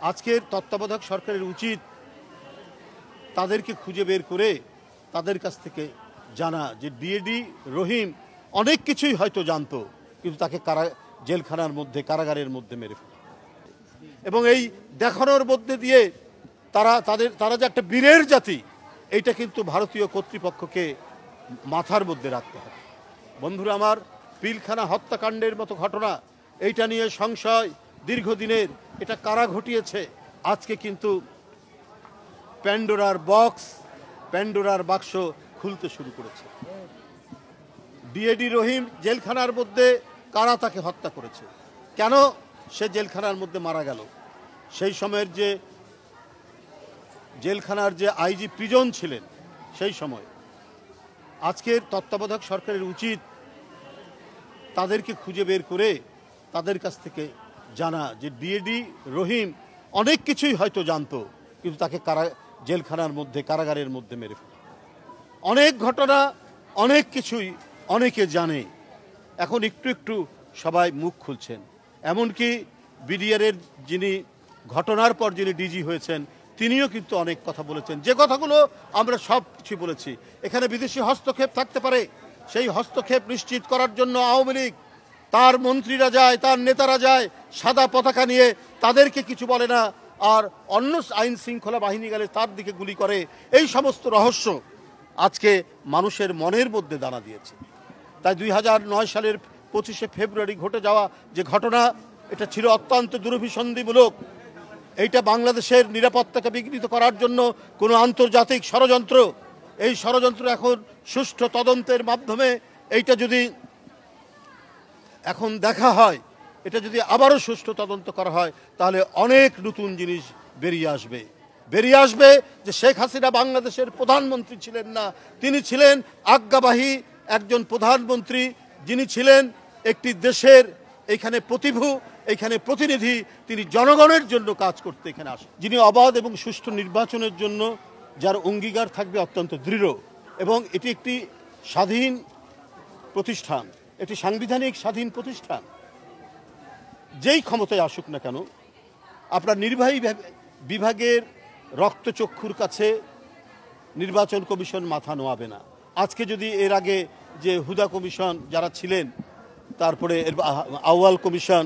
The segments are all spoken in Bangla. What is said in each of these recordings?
আজকের তত্ত্বাবধায়ক সরকারের উচিত তাদেরকে খুঁজে বের করে তাদের কাছ থেকে জানা যে ডিএডি রহিম অনেক কিছুই হয়তো জানতো, কিন্তু তাকে জেলখানার মধ্যে কারাগারের মধ্যে মেরে ফেলে এবং এই দেখানোর মধ্যে দিয়ে তারা যে একটা বীরের জাতি, এইটা কিন্তু ভারতীয় কর্তৃপক্ষকে মাথার মধ্যে রাখতে হবে। বন্ধুরা আমার, পিলখানা হত্যাকাণ্ডের মতো ঘটনা, এইটা নিয়ে সংশয় দীর্ঘদিনের, এটা কারা ঘটিয়েছে? আজকে কিন্তু প্যান্ডোরার বাক্স খুলতে শুরু করেছে। ডিএডি রহিম জেলখানার মধ্যে কারা তাকে হত্যা করেছে, কেন সে জেলখানার মধ্যে মারা গেল? সেই সময়ের যে জেলখানার যে আইজি প্রিজন ছিলেন সেই সময়, আজকের তত্ত্বাবধায়ক সরকারের উচিত তাদেরকে খুঁজে বের করে তাদের কাছ থেকে জানা যে ডিএডি রহিম অনেক কিছুই হয়তো জানতো, কিন্তু তাকে জেলখানার মধ্যে কারাগারের মধ্যে মেরে ফেলে। অনেক ঘটনা, অনেক কিছুই অনেকে জানে, এখন একটু একটু সবাই মুখ খুলছেন। এমনকি বিডিআরের যিনি ঘটনার পর যিনি ডিজি হয়েছেন, তিনিও কিন্তু অনেক কথা বলেছেন, যে কথাগুলো আমরা সব কিছু বলেছি। এখানে বিদেশি হস্তক্ষেপ থাকতে পারে, সেই হস্তক্ষেপ নিশ্চিত করার জন্য আওয়ামী লীগ, তার মন্ত্রীরা যায়, তার নেতারা যায় সাদা পতাকা নিয়ে, তাদেরকে কিছু বলে না, আর অন্য আইন শৃঙ্খলা বাহিনী গেলে তার দিকে গুলি করে। এই সমস্ত রহস্য আজকে মানুষের মনের মধ্যে দানা দিয়েছে। তাই 2009 সালের 25শে ফেব্রুয়ারি ঘটে যাওয়া যে ঘটনা, এটা ছিল অত্যন্ত দুরভিসন্ধিমূলক। এইটা বাংলাদেশের নিরাপত্তাকে বিঘ্নিত করার জন্য কোনো আন্তর্জাতিক ষড়যন্ত্র। এই ষড়যন্ত্র এখন সুষ্ঠু তদন্তের মাধ্যমে এইটা যদি এখন দেখা হয়, এটা যদি আবারও সুষ্ঠু তদন্ত করা হয়, তাহলে অনেক নতুন জিনিস বেরিয়ে আসবে যে শেখ হাসিনা বাংলাদেশের প্রধানমন্ত্রী ছিলেন না, তিনি ছিলেন আজ্ঞাবাহী একজন প্রধানমন্ত্রী, যিনি ছিলেন একটি দেশের এখানে এখানে প্রতিনিধি। তিনি জনগণের জন্য কাজ করতে এখানে আসেন, যিনি অবাধ এবং সুষ্ঠু নির্বাচনের জন্য যার অঙ্গীকার থাকবে অত্যন্ত দৃঢ়। এবং এটি একটি স্বাধীন প্রতিষ্ঠান, এটি সাংবিধানিক স্বাধীন প্রতিষ্ঠান। যেই ক্ষমতায় আসুক না কেন, আপনার নির্বাহী বিভাগের রক্তচক্ষুর কাছে নির্বাচন কমিশন মাথা নোয়াবে না। আজকে যদি এর আগে যে হুদা কমিশন যারা ছিলেন, তারপরে আউয়াল কমিশন,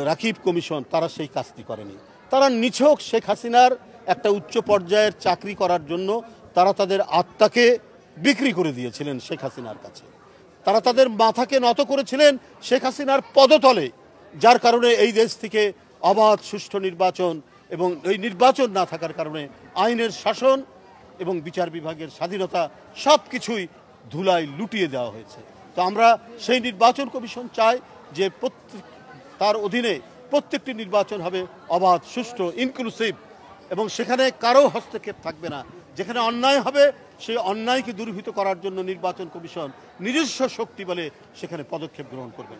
রাকিব কমিশন, তারা সেই কাজটি করেনি। তারা নিছক শেখ হাসিনার একটা উচ্চ পর্যায়ের চাকরি করার জন্য তারা তাদের আত্মাকে বিক্রি করে দিয়েছিলেন শেখ হাসিনার কাছে। তারা তাদের মাথাকে নত করেছিলেন শেখ হাসিনার পদতলে, যার কারণে এই দেশ থেকে অবাধ সুষ্ঠু নির্বাচন এবং এই নির্বাচন না থাকার কারণে আইনের শাসন এবং বিচার বিভাগের স্বাধীনতা সব কিছুই ধুলায় লুটিয়ে দেওয়া হয়েছে। তো আমরা সেই নির্বাচন কমিশন চাই যে তার অধীনে প্রত্যেকটি নির্বাচন হবে অবাধ, সুষ্ঠু, ইনক্লুসিভ, এবং সেখানে কারো হস্তক্ষেপ থাকবে না। যেখানে অন্যায় হবে সেই অন্যায়কে দূরীভূত করার জন্য নির্বাচন কমিশন নিজস্ব শক্তি বলে সেখানে পদক্ষেপ গ্রহণ করবেন।